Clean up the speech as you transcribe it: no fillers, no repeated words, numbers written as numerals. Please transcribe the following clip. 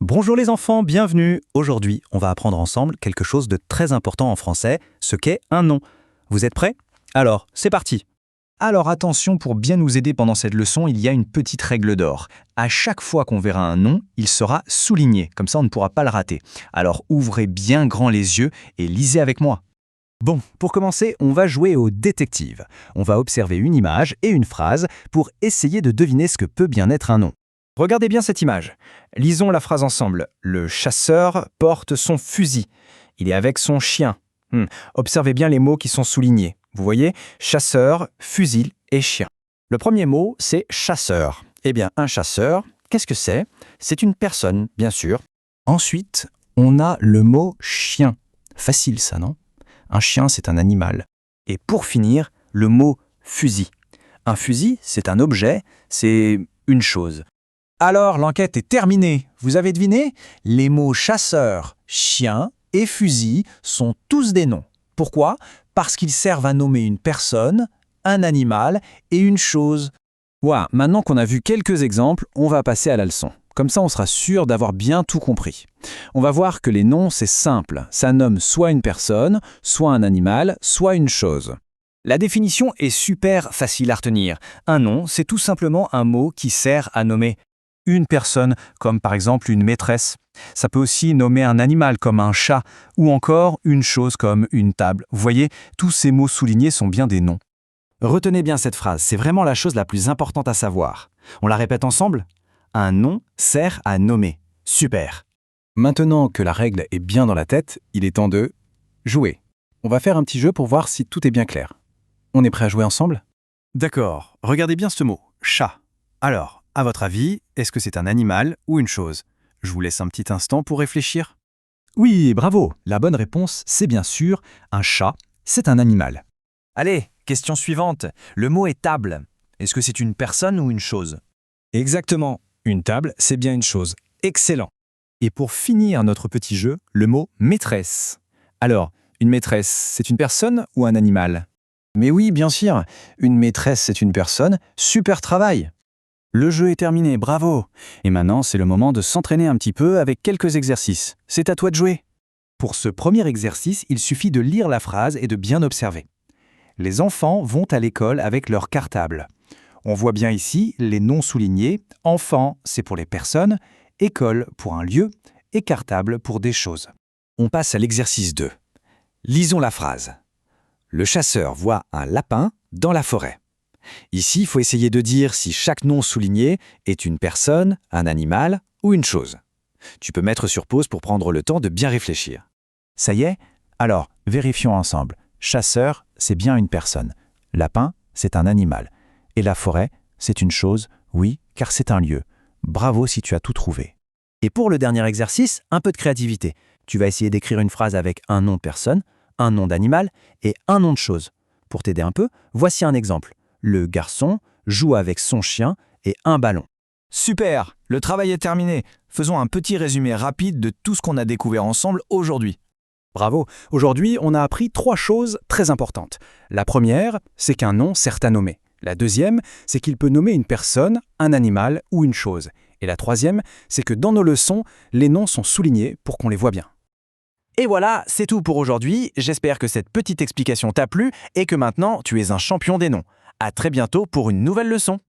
Bonjour les enfants, bienvenue. Aujourd'hui, on va apprendre ensemble quelque chose de très important en français, ce qu'est un nom. Vous êtes prêts? Alors, c'est parti. Alors attention, pour bien nous aider pendant cette leçon, il y a une petite règle d'or. À chaque fois qu'on verra un nom, il sera souligné, comme ça on ne pourra pas le rater. Alors ouvrez bien grand les yeux et lisez avec moi. Bon, pour commencer, on va jouer au détective. On va observer une image et une phrase pour essayer de deviner ce que peut bien être un nom. Regardez bien cette image. Lisons la phrase ensemble. Le chasseur porte son fusil. Il est avec son chien. Observez bien les mots qui sont soulignés. Vous voyez, chasseur, fusil et chien. Le premier mot, c'est chasseur. Eh bien, un chasseur, qu'est-ce que c'est? C'est une personne, bien sûr. Ensuite, on a le mot chien. Facile ça, non? Un chien, c'est un animal. Et pour finir, le mot fusil. Un fusil, c'est un objet, c'est une chose. Alors l'enquête est terminée. Vous avez deviné? Les mots chasseur, chien et fusil sont tous des noms. Pourquoi? Parce qu'ils servent à nommer une personne, un animal et une chose. Voilà, maintenant qu'on a vu quelques exemples, on va passer à la leçon. Comme ça, on sera sûr d'avoir bien tout compris. On va voir que les noms, c'est simple. Ça nomme soit une personne, soit un animal, soit une chose. La définition est super facile à retenir. Un nom, c'est tout simplement un mot qui sert à nommer une personne, comme par exemple une maîtresse. Ça peut aussi nommer un animal comme un chat, ou encore une chose comme une table. Vous voyez, tous ces mots soulignés sont bien des noms. Retenez bien cette phrase, c'est vraiment la chose la plus importante à savoir. On la répète ensemble? Un nom sert à nommer. Super. Maintenant que la règle est bien dans la tête, il est temps de jouer. On va faire un petit jeu pour voir si tout est bien clair. On est prêt à jouer ensemble? D'accord. Regardez bien ce mot, chat. Alors, à votre avis, est-ce que c'est un animal ou une chose? Je vous laisse un petit instant pour réfléchir. Oui, bravo. La bonne réponse, c'est bien sûr un chat, c'est un animal. Allez, question suivante. Le mot est table. Est-ce que c'est une personne ou une chose? Exactement. Une table, c'est bien une chose. Excellent. Et pour finir notre petit jeu, le mot maîtresse. Alors, une maîtresse, c'est une personne ou un animal? Mais oui, bien sûr. Une maîtresse, c'est une personne. Super travail. Le jeu est terminé, bravo! Et maintenant, c'est le moment de s'entraîner un petit peu avec quelques exercices. C'est à toi de jouer. Pour ce premier exercice, il suffit de lire la phrase et de bien observer. Les enfants vont à l'école avec leur cartable. On voit bien ici les noms soulignés. Enfant, c'est pour les personnes, école pour un lieu et cartable pour des choses. On passe à l'exercice 2. Lisons la phrase. Le chasseur voit un lapin dans la forêt. Ici, il faut essayer de dire si chaque nom souligné est une personne, un animal ou une chose. Tu peux mettre sur pause pour prendre le temps de bien réfléchir. Ça y est? Alors, vérifions ensemble. Chasseur, c'est bien une personne. Lapin, c'est un animal. Et la forêt, c'est une chose, oui, car c'est un lieu. Bravo si tu as tout trouvé. Et pour le dernier exercice, un peu de créativité. Tu vas essayer d'écrire une phrase avec un nom de personne, un nom d'animal et un nom de chose. Pour t'aider un peu, voici un exemple. Le garçon joue avec son chien et un ballon. Super! Le travail est terminé. Faisons un petit résumé rapide de tout ce qu'on a découvert ensemble aujourd'hui. Bravo! Aujourd'hui, on a appris 3 choses très importantes. La première, c'est qu'un nom sert à nommer. La deuxième, c'est qu'il peut nommer une personne, un animal ou une chose. Et la troisième, c'est que dans nos leçons, les noms sont soulignés pour qu'on les voit bien. Et voilà, c'est tout pour aujourd'hui. J'espère que cette petite explication t'a plu et que maintenant, tu es un champion des noms. À très bientôt pour une nouvelle leçon.